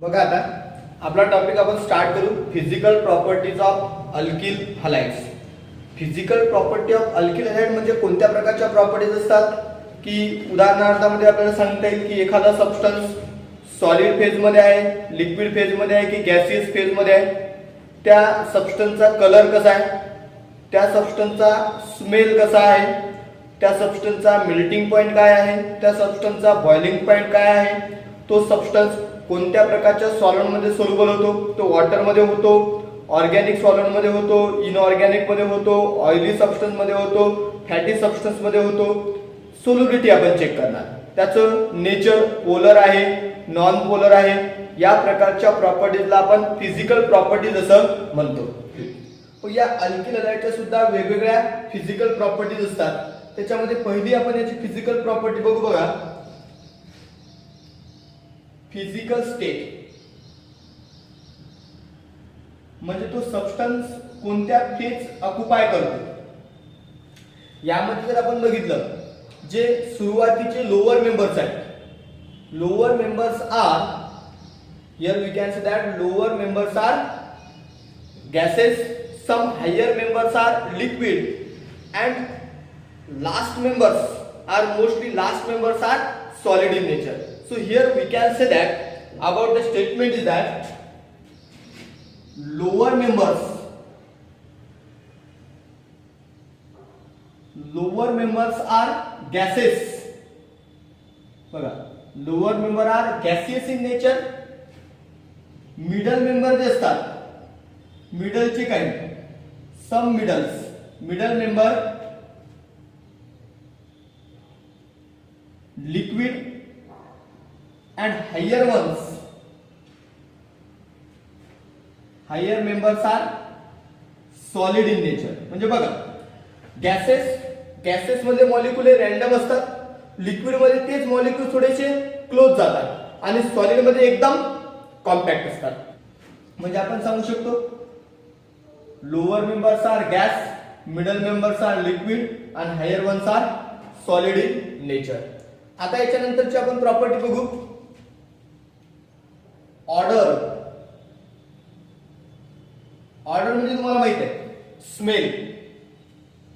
बघा आता आपला टॉपिक आपण स्टार्ट करू. Physical properties of alkyl halides. Physical property of alkyl halide म्हणजे कोणत्या प्रकारच्या प्रॉपर्टीज असतात की उदाहरणार्थामध्ये आपल्याला सांगता येईल की एखादा सबस्टन्स सॉलिड फेज मध्ये आहे, लिक्विड फेज मध्ये आहे की गॅसियस फेज मध्ये आहे, त्या सबस्टन्सचा कलर कसा आहे, त्या सबस्टन्सचा स्मेल कसा आहे, त्या सबस्टन्सचा मेल्टिंग पॉइंट काय आहे, त्या सबस्टन्सचा बॉइलिंग पॉइंट काय आहे, तो सबस्टन्स कोणत्या प्रकारच्या सॉल्व्हेंट मध्ये सोल्युबल होतो, तो वॉटर मध्ये होतो, ऑर्गॅनिक सॉल्व्हेंट मध्ये होतो, इनऑर्गॅनिक मध्ये होतो, ऑइली सबस्टन्स मध्ये होतो, फॅटी सबस्टन्स मध्ये होतो. सोल्युबिलिटी आपण चेक करणार, त्याचं नेचर पोलर आहे, नॉन पोलर आहे, या प्रकारच्या प्रॉपर्टीजला आपण फिजिकल प्रॉपर्टीज असं म्हणतो. या अल्किल हलाइडच्या सुद्धा वेगवेगळ्या फिजिकल प्रॉपर्टीज असतात. त्याच्यामध्ये पहिली आपण याची फिजिकल प्रॉपर्टी बघू. बघा, फिजिकल स्टेट म्हणजे तो सबस्टन्स कोणत्या फेज ऑक्युपाय करतो. यामध्ये जर आपण बघितलं, जे सुरुवातीचे लोअर मेंबर्स आहेत, lower members are, here we can say that lower members are gases, some higher members are liquid, and last members are solid in nature. So here we can say that about the statement is that lower members are gases. बघा, lower member are gaseous in nature. middle member जे असतात, मिडलचे काही, some middle member liquid, and higher members are solid in nature. म्हणजे बघा, gases मध्ये molecule random असतात, liquid मध्ये तेच मॉलिक्यूल थोडेसे क्लोज जातात, आणि सॉलिड मध्ये एकदम कॉम्पॅक्ट असतात. म्हणजे आपण सांगू शकतो lower members are gas, middle members are liquid, आणि higher ones are solid in nature. आता याच्या नंतरची आपण प्रॉपर्टी बघू. ऑर्डर म्हणजे तुम्हाला माहित आहे, स्मेल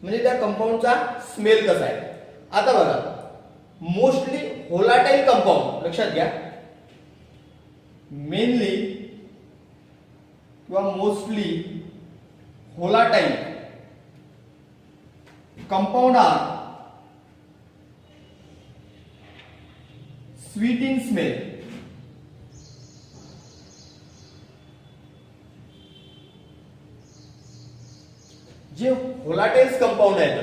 म्हणजे त्या कंपाऊंडचा स्मेल कसा आहे. आता बघा, मोस्टली व्होलाटाईल कंपाऊंड लक्षात घ्या, मेनली किंवा mostly volatile compound are sweet in smell. जे व्होलाटाइल्स कंपाऊंड आहेत,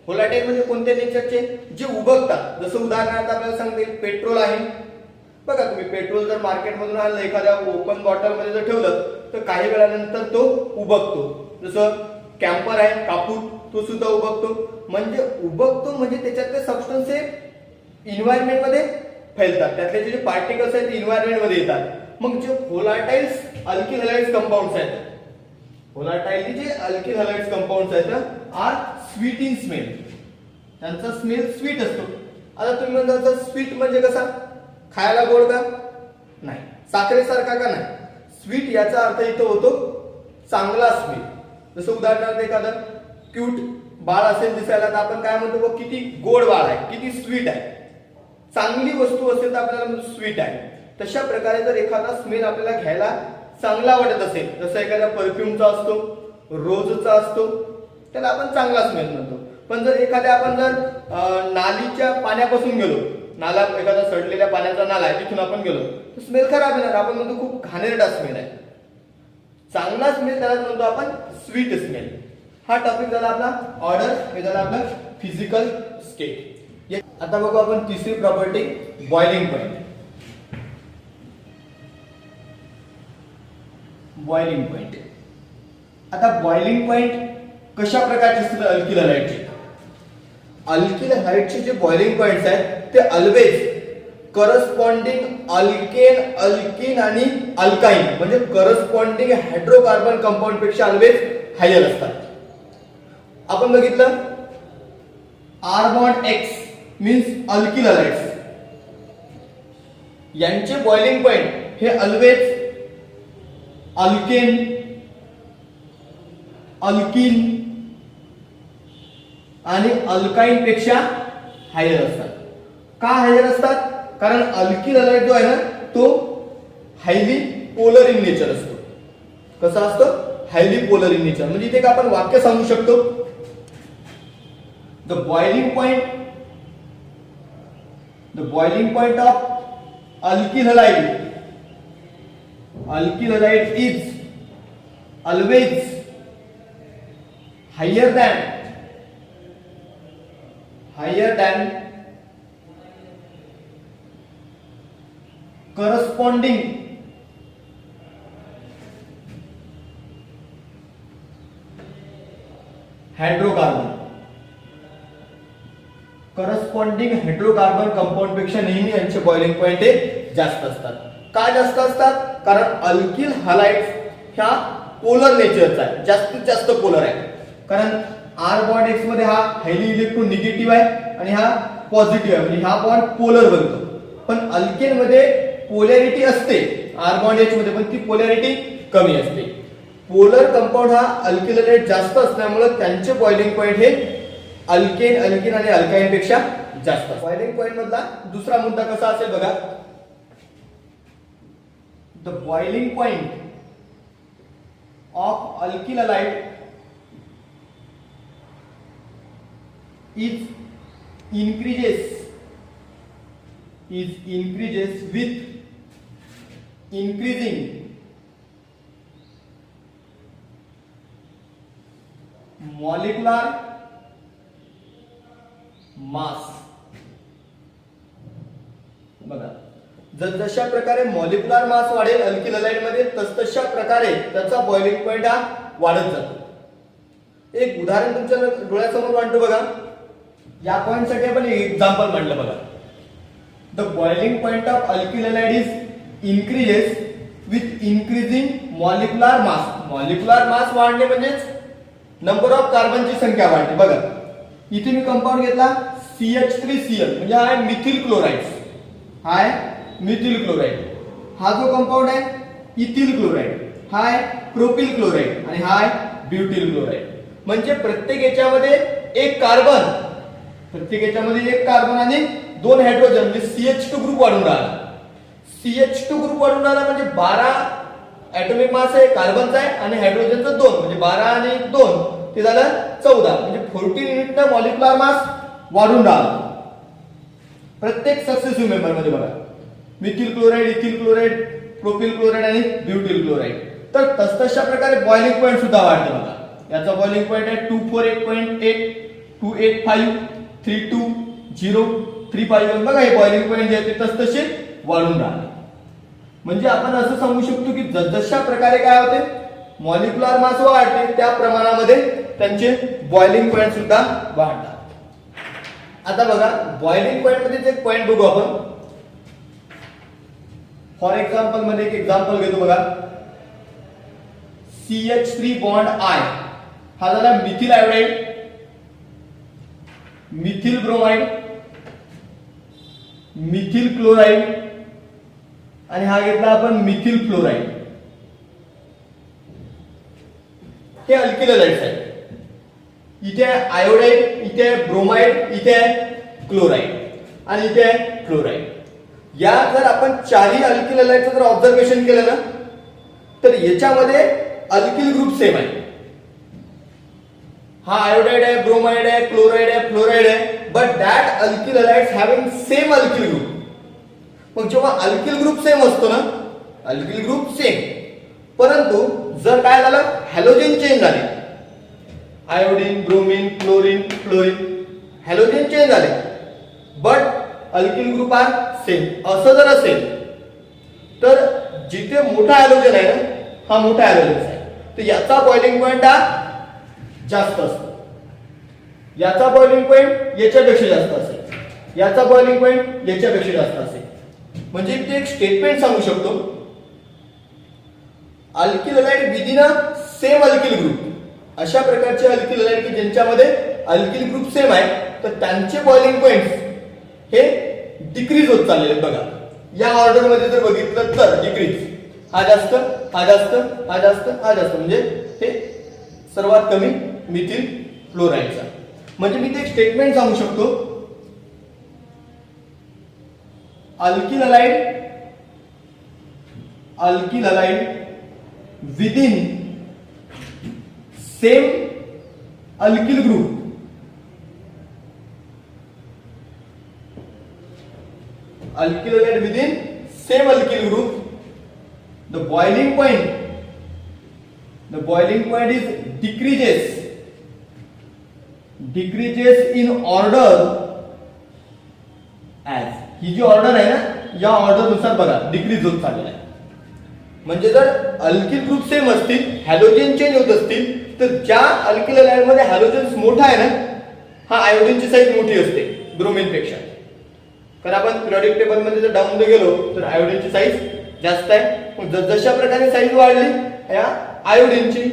व्होलाटाइल म्हणजे कोणत्या नेचरचे, जे उबकतात. जसं उदाहरणार्थ आपल्याला सांगते पेट्रोल आहे. बघा, तुम्ही पेट्रोल जर मार्केटमधून आणलं, एखाद्या ओपन बॉटल मध्ये जर ठेवलं तर काही वेळानंतर तो उबकतो. जसं कॅम्पर आहे, कापूर, तो सुद्धा उबकतो. म्हणजे उबकतो म्हणजे त्याच्यातले सबस्टन्स हे एन्व्हायरमेंट मध्ये फैलतात, त्यातले जे पार्टिकल्स आहेत ते एन्व्हायरमेंट मध्ये येतात. मग जे व्होलाटाइल्स अल्किल हलाइड्स कंपाऊंड्स आहेत, व्होलाटाइल जे अल्किल हलाइड्स कंपाऊंड्स आहेत आर स्वीट इन स्मेल, त्यांचा स्मेल स्वीट असतो. आता तुम्ही म्हणता स्वीट म्हणजे कसा, खायला गोड का, नाही, साखरेसारखा का, नाही. स्वीट याचा अर्थ इथं होतो चांगला स्मेल. जसं उदाहरणार्थ एखादं क्यूट बाळ असेल दिसायला, तर आपण काय म्हणतो, बघ किती गोड बाळ आहे, किती स्वीट आहे. चांगली वस्तू असेल तर आपल्याला स्वीट आहे. तशा प्रकारे जर एखादा स्मेल आपल्याला घ्यायला चांगला वाटत असेल, जसं एखाद्या परफ्यूमचा असतो, रोजचा असतो, त्याला आपण चांगला स्मेल म्हणतो. पण जर एखाद्या आपण जर नालीच्या पाण्यापासून गेलो, नाला एखादा सडलेल्या पाण्याचा नाला आहे, तिथून आपण गेलो तर स्मेल खराब येणार, आपण म्हणतो खूप घाणेरडा स्मेल आहे. चांगला स्मेल त्याला म्हणतो आपण स्वीट स्मेल. हा टॉपिक झाला आपला ऑर्डर, हे झाला आपला फिजिकल स्टेट. आता बघू आपण तिसरी property, boiling point. Boiling point. आता बॉइलिंग पॉइंट कशा प्रकारचे असतात अल्किल हलाइडचे. अल्किल हलाइडचे जे बॉइलिंग पॉइंट्स आहेत ते ऑलवेज करस्पॉन्डिंग अल्केन, अल्किन आणि अल्काइन म्हणजे करस्पॉन्डिंग हायड्रोकार्बन कंपाऊंड पेक्षा ऑलवेज हायर असतात. आपण बघितलं R bond X means alkyl halides, यांचे बॉइलिंग पॉइंट हे ऑलवेज अल्केन, अल्किन आणि अल्काइन पेक्षा हायर असतात. का हायर असतात? कारण अल्किल हलाइड जो आहे ना तो हायली पोलर इन नेचर असतो. कसा असतो? Highly polar in nature. म्हणजे इथे आपण वाक्य सांगू शकतो, the boiling point of alkyl halide is always higher than corresponding hydrocarbon compound पेक्षा नेहमी यांचे बॉइलिंग पॉइंट हे जास्त असतात. का जास्त असतात? कारण अल्किल हलाइड्स ह्या पोलर नेचरचा आहे, जास्तीत जास्त पोलर आहे. कारण R बॉन्ड X मध्ये हा हायली इलेक्ट्रोनिगेटिव्ह आहे आणि हा पॉझिटिव्ह आहे, म्हणजे हा बॉन्ड पोलर बनतो. पण अल्केन मध्ये पोलॅरिटी असते R बॉन्ड H मध्ये, पण ती पोलॅरिटी कमी असते. पोलर कंपाऊंड हा अल्किल हलाइड जास्त असल्यामुळे त्यांचे बॉइलिंग पॉइंट हे अल्केन आणि अल्काइन पेक्षा जास्त. बॉइलिंग पॉइंट मधला दुसरा मुद्दा कसा असेल बघा, the boiling point of alkyl halide is increases with increasing molecular mass. बघा, जशा प्रकारे मॉलिक्युलर मास वाढेल अल्किल हलाइड मध्ये, तशा प्रकारे त्याचा बॉइलिंग पॉइंट हा वाढत जातो. एक उदाहरण तुमच्या डोळ्यासमोर मांडतो बघा. या पॉइंट साठी आपण एक एक्झाम्पल मांडलं बघा. The boiling point of alkyl halide is increases with increasing molecular mass. Molecular mass वाढणे म्हणजेच नंबर ऑफ कार्बनची संख्या वाढते. बघा, इथे मी कंपाऊंड घेतला CH3Cl, म्हणजे हा आहे मिथिल क्लोराइड. हा जो कंपाऊंड आहे इथिल क्लोराइड, हा आहे प्रोपिल क्लोराइड आणि हा आहे ब्युटिल क्लोराइड. म्हणजे प्रत्येक याच्यामध्ये एक कार्बन आणि दोन हायड्रोजन, म्हणजे CH2 ग्रुप वाढून राहिला. म्हणजे 12 ऍटॉमिक मास आहे कार्बनचा आहे आणि हायड्रोजनचा 2, म्हणजे 12 आणि 2 ते झालं 14, म्हणजे 14 युनिटनं मॉलिक्युलर मास वाढून राहिला प्रत्येक सक्सेसिव्ह मेंबर मध्ये. बघा, methyl chloride, ethyl chloride, propyl chloride आणि ब्युटिल क्लोराइड. तर तशा प्रकारे बॉइलिंग पॉइंट सुद्धा वाढते. बघा, याचा बॉइलिंग पॉइंट आहे 248.8, 285, 320, 351. बघा, हे बॉइलिंग पॉइंट जे आहेत तसे वाढून राहते. म्हणजे आपण असं सांगू शकतो की जशा प्रकारे काय होते मॉलिक्युलर मास वाढते त्या प्रमाणामध्ये त्यांचे बॉइलिंग पॉइंट सुद्धा वाढतात. आता बघा, बॉइलिंग पॉइंट मध्ये एक पॉइंट बघू आपण. फॉर एक्झाम्पल मध्ये एक एक्झाम्पल घेतो बघा. CH3 बॉन्ड I हा झाला methyl iodide, methyl bromide, methyl chloride आणि हा घेतला आपण मिथिल फ्लोराइड. हे अल्किल हलाइड्स आहेत. इथे आहे आयोडाइड, इथे आहे ब्रोमाइड, इथे आहे क्लोराइड आणि इथे आहे फ्लोराइड. या जर आपण चारही अल्किल हलाइडचं जर ऑब्झर्वेशन केलं ना तर याच्यामध्ये अल्किल ग्रुप सेम आहे. हा आयोडाइड आहे, ब्रोमाइड आहे, क्लोराइड आहे, फ्लोराइड आहे, but that alkyl halides having same alkyl group. मग जेव्हा अल्किल ग्रुप सेम असतो ना, अल्किल ग्रुप सेम, परंतु जर काय झालं हॅलोजन चेंज झाले, iodine, bromine, chlorine, fluorine, halogen change झाले, but alkyl group are same. असं जर असेल तर जिथे मोठा हॅलोजन आहे ना, हा मोठा हॅलोजन आहे, तर याचा बॉइलिंग पॉइंट हा जास्त असतो. याचा बॉइलिंग पॉइंट याच्यापेक्षा जास्त असेल, याचा बॉइलिंग पॉइंट याच्यापेक्षा जास्त असेल. म्हणजे इथे एक स्टेटमेंट सांगू शकतो, अल्किल हलाइड विदिन अ सेम अल्किल ग्रुप. अशा प्रकारचे अल्किल हलाइड की ज्यांच्यामध्ये अल्किल ग्रुप सेम आहे तर त्यांचे बॉइलिंग पॉइंट्स हे डिक्रीज होत चाललेले. बघा, या ऑर्डर मध्ये जर बघितलं तर डिक्रीज, हा जास्त, हा जास्त, हा जास्त, हा जास्त, म्हणजे हे सर्वात कमी मिथिल फ्लोराईडचा. म्हणजे मी ते एक स्टेटमेंट सांगू शकतो, alkyl halide within same alkyl group, alkyl halide within same alkyl group, the boiling point is decreases in order as, ही जी ऑर्डर आहे ना, या ऑर्डर नुसार बघा डिक्रीज होत चाललेला आहे. म्हणजे जर अल्किल ग्रुप सेम असतील, हॅलोजन चेंज होत असतील, तर ज्या अल्किल हलाइड मध्ये हॅलोजन मोठा आहे ना, हा आयोडीनची साईज मोठी असते ब्रोमीन पेक्षा. कारण आपण पिरियोडिक टेबल मध्ये जर डाऊन गेलो तर आयोडीनची साईज जास्त आहे. जशा प्रकारे साईज वाढली या आयोडीनची,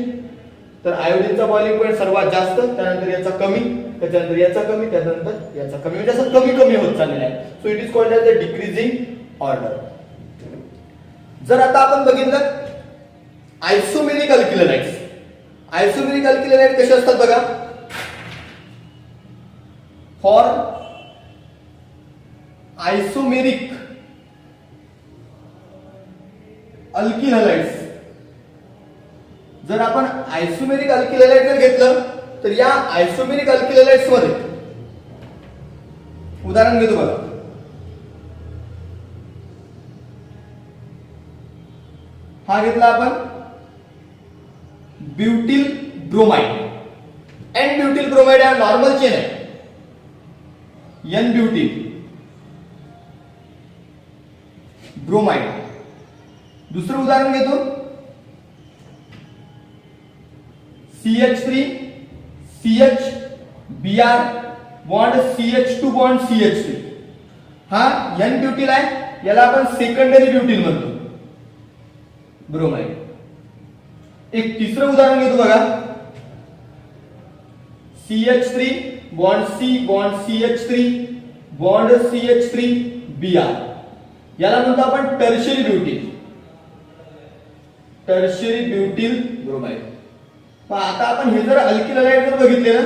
तर आयोडीनचा बॉइलिंग पॉईंट सर्वात जास्त, त्यानंतर याचा कमी, त्याच्यानंतर याचा कमी, त्यानंतर याचा कमी, म्हणजे असं कमी कमी होत चाललेला आहे. So it is called as a decreasing order. जर आता आपण बघितलं आयसोमेरिक अल्किल हलाइड्स, आयसोमेरिक अल्किल हलाइड कसे असतात बघा. फॉर आयसोमेरिक अल्किल हलाइड्स, जर आपण आयसोमेरिक अल्किल हलाइड जर घेतलं तर या आयसोमेरिक अल्किल हलाइड्स मध्ये उदाहरण घेतो बघा. हा घेतला आपण ब्युटिल ब्रोमाइड, एन ब्युटिल ब्रोमाइड हा नॉर्मल चेन आहे, एन ब्युटिल ब्रोमाइड. दुसरं उदाहरण घेतो CH3 CH Br bond CH2 bond CH3, हा एन ब्युटिल आहे, याला आपण सेकंडरी ब्युटिल म्हणतो ब्रोमाइड. एक तिसरं उदाहरण घेतो बघा CH3 bond C bond CH3 bond CH3 Br, याला म्हणतो आपण टर्शियरी ब्युटिल ब्रोमाइड. आता आपण हे जर अल्किल हलाइड जर बघितले ना,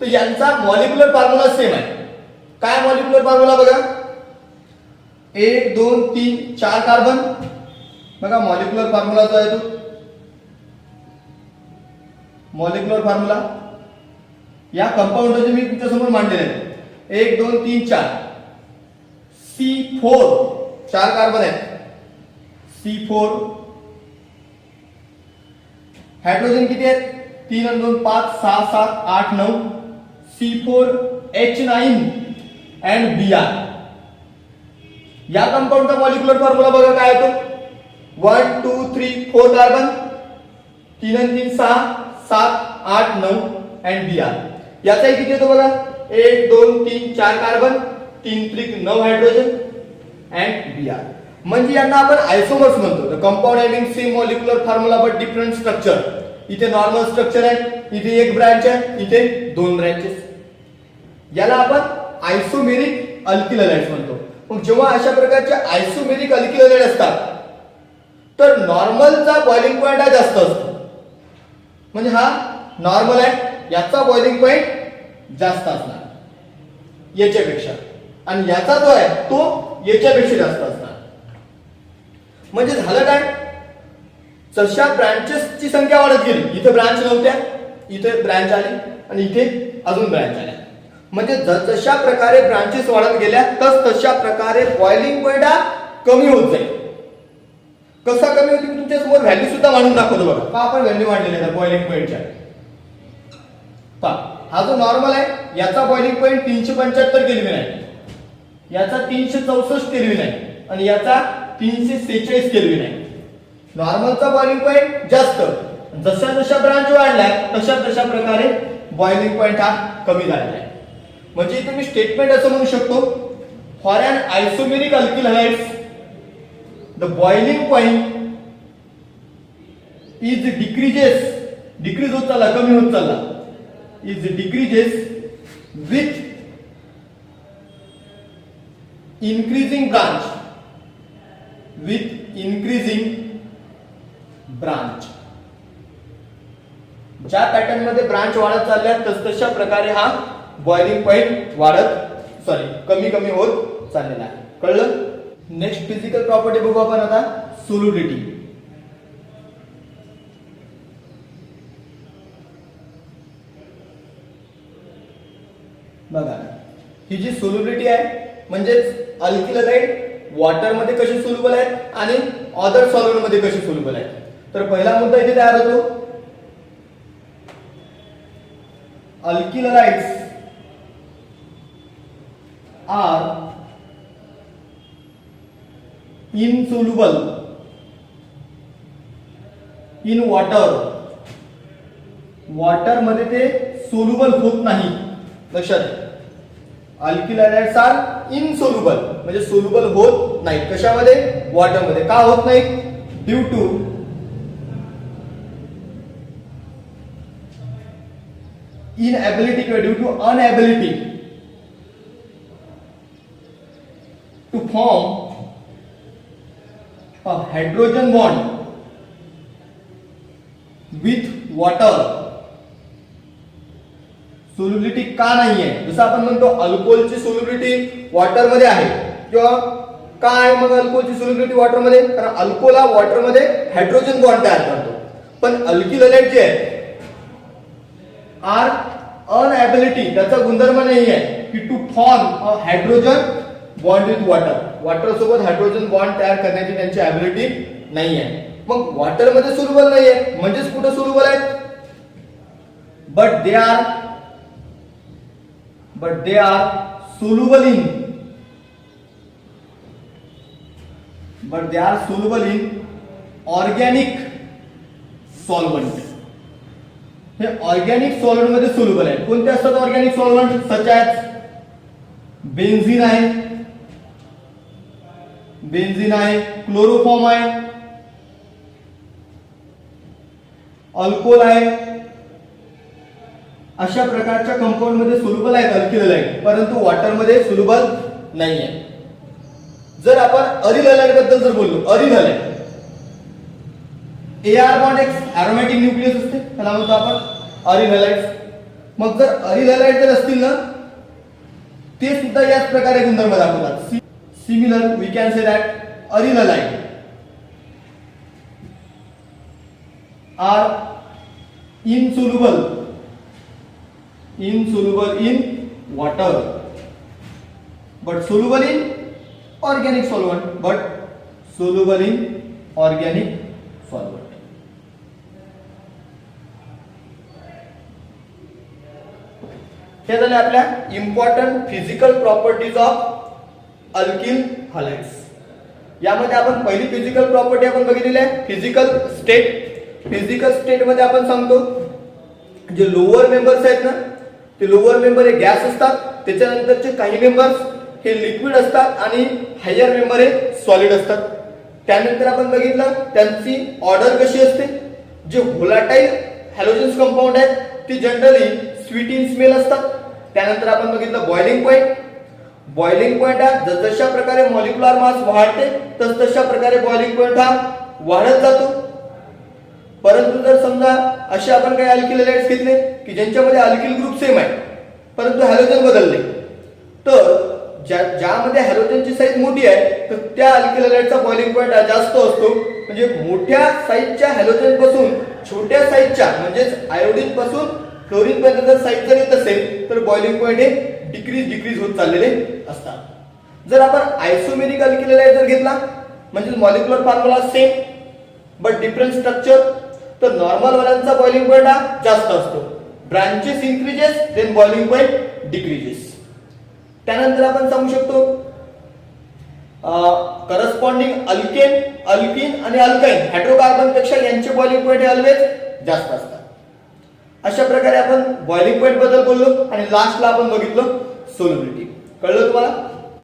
तर यांचा मॉलिक्युलर फॉर्म्युला सेम आहे. काय मॉलिक्युलर फॉर्म्युला बघा, 1 2 3 4 कार्बन, बघा मॉलिक्युलर फॉर्म्युला जो आहे तो, मॉलिक्युलर फॉर्म्युला या कंपाऊंडचे मी तुमच्या समोर मांडलेले आहे. 1 2 3 4 C4, 4 कार्बन आहेत, C4. हायड्रोजन किती आहेत, 3 आणि 2 5 6 7 8 9, C4H9 and Br. या कंपाऊंडचा मॉलिक्युलर फॉर्म्युला बघा काय येतो, 1 2 3 4 कार्बन, 3 आणि 3 6 7 8 9 and Br. याचाही किती येतो बघा, 1 2 3 4 कार्बन, 3 3 9 हायड्रोजन and Br. म्हणजे यांना आपण आयसोमर्स म्हणतो. The compound having same molecular formula but different structure. इथे नॉर्मल स्ट्रक्चर आहे, इथे एक ब्रांच आहे, इथे 2 ब्रांचेस. याला आपण आयसोमेरिक अल्किल हलाइड्स म्हणतो. मग जेव्हा अशा प्रकारचे आयसोमेरिक अल्किल हलाइड असतात तर नॉर्मलचा बॉइलिंग पॉइंट हा जास्त असतो. म्हणजे हा नॉर्मल आहे, याचा बॉइलिंग पॉइंट जास्त असणार याच्यापेक्षा, आणि याचा जो आहे तो याच्यापेक्षा जास्त असणार. म्हणजे झालं काय, जशा ब्रांचेसची संख्या वाढत गेली, इथे ब्रांच नव्हत्या, इथे ब्रांच आली, आणि इथे अजून ब्रांच आल्या. म्हणजे जशा प्रकारे ब्रांचेस वाढत गेल्या तशा प्रकारे बॉइलिंग पॉइंट हा कमी होत जाईल. कसा कमी होती मी तुमच्या समोर व्हॅल्यू सुद्धा मांडून दाखवतो बघा. का आपण व्हॅल्यू मांडलेल्या आहेत बॉइलिंग पॉइंटच्या. हा जो नॉर्मल आहे याचा बॉइलिंग पॉइंट 375 केल्विन आहे, याचा 364 केल्विन आहे, आणि याचा 346 केल्विन आहे. नॉर्मलचा बॉइलिंग पॉइंट जास्त, जशा जशा ब्रांच वाढल्या तशा प्रकारे बॉइलिंग पॉइंट हा कमी झालेला आहे. म्हणजे इथे मी स्टेटमेंट असं म्हणू शकतो, for an isomeric alkyl halides the boiling point is decrease होत चालला, कमी होत चालला, is decreases with increasing branch, with increasing branch. ज्या पॅटर्न मध्ये ब्रांच वाढत चालल्या तशा प्रकारे हा बॉइलिंग पॉइंट कमी कमी होत चाललेला आहे. कळलं? नेक्स्ट फिजिकल प्रॉपर्टी बघू आपण आता, सोल्युबिलिटी. बघा, ही जी सोल्युबिलिटी आहे म्हणजेच अल्किलाइड वॉटर मध्ये कशी सोल्युबल आहेत आणि अदर सॉल्व्हेंट मध्ये कशी सोल्युबल आहेत. तर पहिला मुद्दा इथे तयार होतो, alkyl halides are insoluble in water. Water मध्ये ते सोल्युबल होत नाही. लक्षात, अल्किलाइड्स आर इनसोल्युबल म्हणजे सोल्युबल होत नाही. कशामध्ये? वॉटर मध्ये. का होत नाही? ड्यू टू इनएबिलिटी किंवा due to unability to form a hydrogen bond with water. Solubility का नाहीये? जसं आपण म्हणतो अल्कोहोलची सोल्युबिलिटी वॉटर मध्ये आहे, किंवा का आहे मग अल्कोहोलची सोल्युबिलिटी वॉटर मध्ये? कारण अल्कोहोल हा वॉटर मध्ये हायड्रोजन बॉन्ड तयार करतो. पण अल्किलाइड जे आहे आर अनएबिलिटी, त्याचा गुणधर्म नाही आहे की to form a hydrogen bond with water. Water सोबत हायड्रोजन बॉन्ड तयार करण्याची त्यांची ॲबिलिटी नाही आहे. मग वॉटर मध्ये सोल्युबल नाही आहे म्हणजेच कुठे सोल्युबल आहेत? But they are soluble in organic solvent. हे ऑर्गॅनिक सॉल्व्हंट मध्ये सोल्युबल आहेत. कोणते असतात organic solvent? Such as benzene आहे, क्लोरोफॉर्म आहे, अल्कोहोल आहे. अशा प्रकारच्या कंपाऊंड मध्ये सोल्युबल आहेत अल्किलाइड, परंतु वॉटर मध्ये सोल्युबल नाही आहे. जर आपण अरिल हॅलाइड बद्दल जर बोललो, अरिल हॅलाइड AR बॉन्ड एक एरोमॅटिक न्यूक्लियस असते, त्याला म्हणतो आपण अरिल हॅलाइड्स. मग जर अरिल हॅलाइड जर असतील ना, ते सुद्धा याच प्रकारे गुणधर्म दाखवतात. Similar, we can say that aryl halide are insoluble in water, but soluble in organic solvent. हे झाले आपल्या important physical properties of alkyl halides. यामध्ये आपण पहिली फिजिकल प्रॉपर्टी आपण बघितलेली आहे, फिजिकल स्टेट. फिजिकल स्टेट मध्ये आपण सांगतो जे लोअर मेंबर्स आहेत ना, ते लोअर मेंबर हे गॅस असतात, त्याच्यानंतरचे काही मेंबर्स हे लिक्विड असतात आणि हायर मेंबर हे सॉलिड असतात. त्यानंतर आपण बघितलं त्यांची ऑर्डर कशी असते. जे व्होलाटाईल हॅलोजन्स कंपाऊंड आहेत ते जनरली स्वीट इन स्मेल असतात. त्यानंतर आपण बघितलं बॉइलिंग पॉइंट. बॉइलिंग पॉइंट हा जशा प्रकारे मॉलिक्युलर मास वाढते तशा प्रकारे बॉइलिंग पॉइंट हा वाढत जातो. परंतु जर समजा असे आपण काही अल्किल हॅलाइड्स घेतले की ज्यांच्यामध्ये अल्किल ग्रुप सेम आहे परंतु हॅलोजन बदलले, तर ज्यामध्ये हॅलोजनची साईज मोठी आहे तर त्या अल्किल हॅलाइडचा बॉइलिंग पॉइंट हा जास्त असतो. म्हणजे मोठ्या साईजच्या हॅलोजन पासून छोट्या साईजच्या म्हणजेच आयोडीन पासून क्लोरीन पर्यंत जर साईज जर येत असेल तर बॉइलिंग पॉइंट हे डिक्रीज होत चाललेले असतात. जर आपण आयसोमेरिक अल्किल हॅलाइड जर घेतला म्हणजे molecular formula same but different structure, तर नॉर्मल वाल्यांचा बॉइलिंग पॉइंट हा जास्त असतो. Branches increases then boiling point decreases. त्यानंतर आपण सांगू शकतो करस्पॉन्डिंग अल्किन आणि अल्काइन हायड्रोकार्बन पेक्षा यांचे बॉइलिंग पॉइंट हे ऑलवेज जास्त असतात. अशा प्रकारे आपण बॉइलिंग पॉइंट बद्दल बोललो आणि लास्टला आपण बघितलं सोल्युबिलिटी. कळलं तुम्हाला?